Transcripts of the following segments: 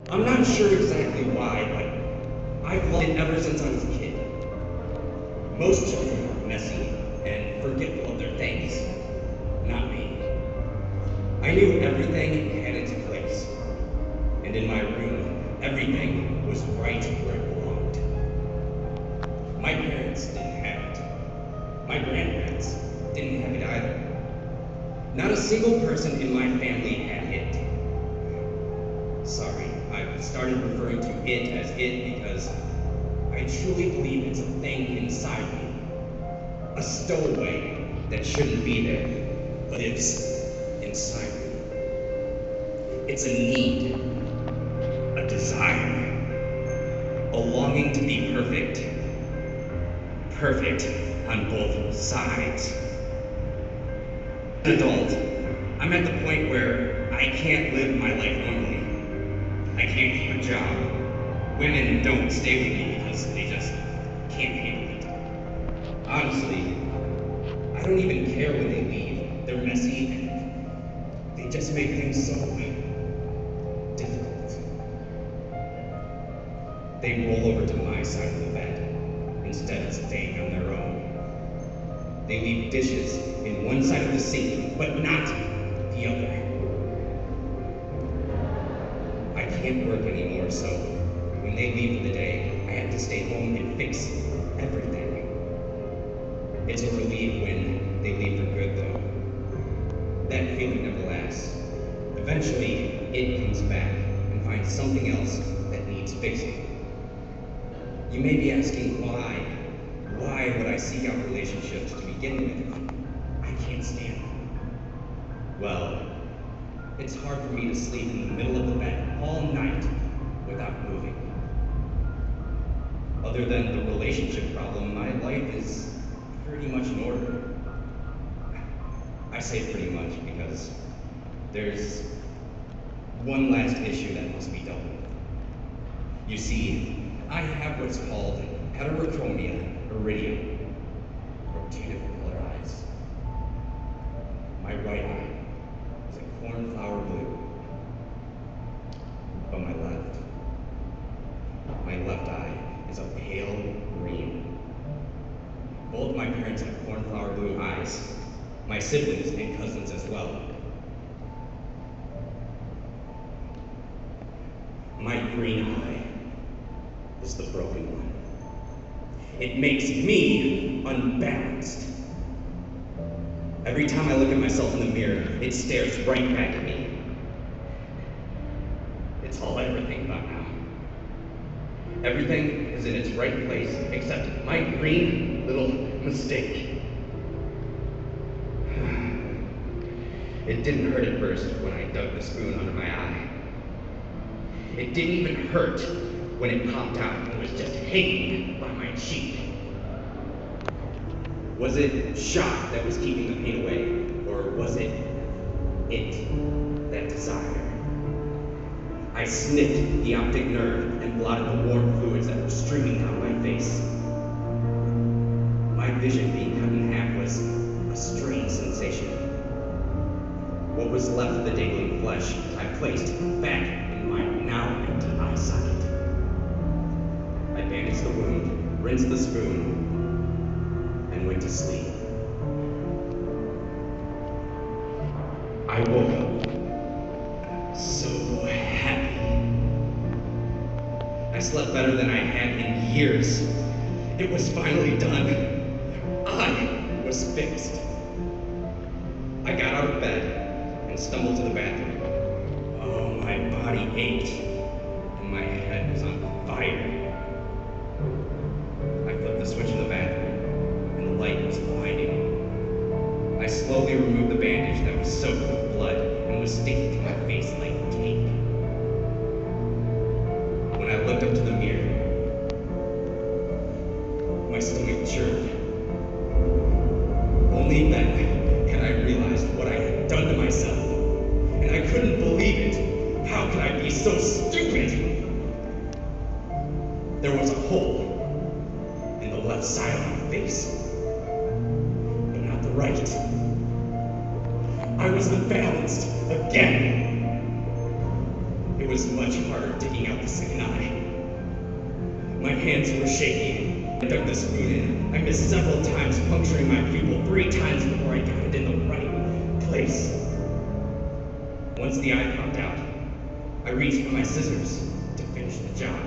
I'm not sure exactly why, but I've loved it ever since I was a kid. Most children are messy and forgetful of their things. Not me. I knew everything had its place. And in my room, everything was right where it belonged. My parents didn't have it. My grandparents didn't have it either. Not a single person in my family had it. Sorry, I've started referring to it as it because I truly believe it's a thing inside me. A stowaway that shouldn't be there, lives inside me. It's a need, a desire, a longing to be perfect. Perfect on both sides. As an adult, I'm at the point where I can't live my life normally. I can't keep a job. Women don't stay with me because they just can't handle it. Honestly, I don't even care when they leave. They're messy and they just make things so difficult. They roll over to my side of the bed instead of staying on their own. They leave dishes in one side of the sink, but not the other. I can't work anymore, so when they leave for the day, I have to stay home and fix everything. It's a relief when they leave for good, though. That feeling never lasts. Eventually, it comes back and finds something else that needs fixing. You may be asking why. Why would I seek out relationships to begin with? I can't stand them. Well, it's hard for me to sleep in the middle of the bed all night without moving. Other than the relationship problem, my life is pretty much in order. I say pretty much because there's one last issue that must be dealt with. You see, I have what's called heterochromia iridium, rotative color eyes. My right eye is a cornflower blue, but my left eye is a pale green. Both my parents have cornflower blue eyes, my siblings and cousins as well. My green eye is the broken one. It makes me unbalanced. Every time I look at myself in the mirror, it stares right back at me. It's all I ever think about now. Everything is in its right place except my green little mistake. It didn't hurt at first when I dug the spoon under my eye. It didn't even hurt when it popped out and was just hanging by my cheek. Was it shock that was keeping the pain away, or was it that desire? I sniffed the optic nerve and blotted the warm fluids that were streaming down my face. My vision being cut in half was a strange sensation. What was left of the dangling flesh I placed back in my now empty eyesight. I bandaged the wound, rinsed the spoon, and went to sleep. I woke up so happy. I slept better than I had in years. It was finally done. I was fixed. I got out of bed and stumbled to the bathroom. Oh, my body ached, and my head was on fire. I flipped the switch in the bathroom, and the light was blinding. I slowly removed the bandage that was soaked with blood and was sticking to my face like tape. When I looked up to the mirror, my stomach churned. Only then had I realized what I had done to myself, and I couldn't believe it. How could I be so stupid? There was a hole in the left side of my face, but not the right. I was unbalanced again. It It was much harder digging out the second eye. My hands were shaking. I dug this wound in. I missed several times, puncturing my pupil 3 times before I got it in the right place. Once the eye popped out, I reached for my scissors to finish the job.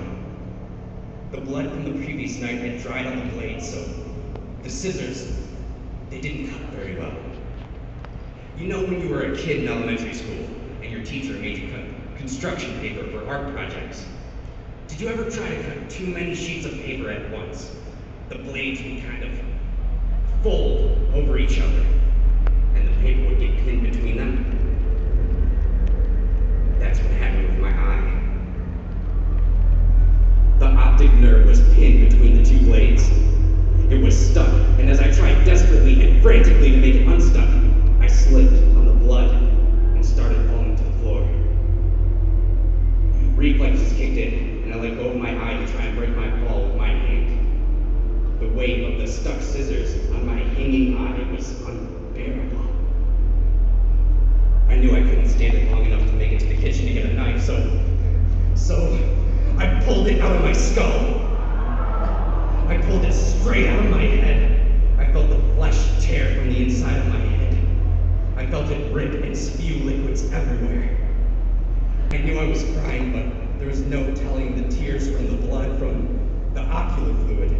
The blood from the previous night had dried on the blade, so the scissors, they didn't cut very well. You know when you were a kid in elementary school and your teacher made you cut construction paper for art projects? Did you ever try to cut too many sheets of paper at once? The blades would kind of fold over each other, and the paper would get pinned between them. That's what happened with my eye. The optic nerve was pinned between the 2 blades. It was stuck, and as I tried desperately and frantically to make it unstuck, I slipped on the blood and started falling to the floor. Reflexes kicked in, and I let go of my eye to try and break my fall with my hand. The weight of the stuck scissors on my hanging eye was unbearable. I knew I couldn't stand it long enough to make it to the kitchen to get a knife, so I pulled it out of my skull. I pulled it straight out of my head. I felt the flesh tear from the inside of my head. I felt it rip and spew liquids everywhere. I knew I was crying, but there was no telling the tears from the blood from the ocular fluid.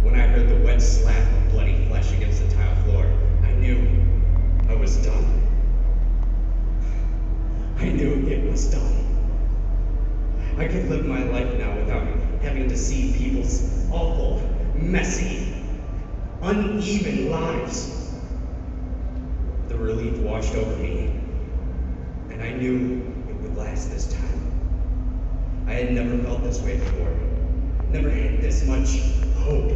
When I heard the wet slap of bloody flesh against the tile floor, I knew I was done. I knew it was done. I could live my life now without having to see people's awful, messy, uneven lives. The relief washed over me, and I knew it would last this time. I had never felt this way before, never had this much hope.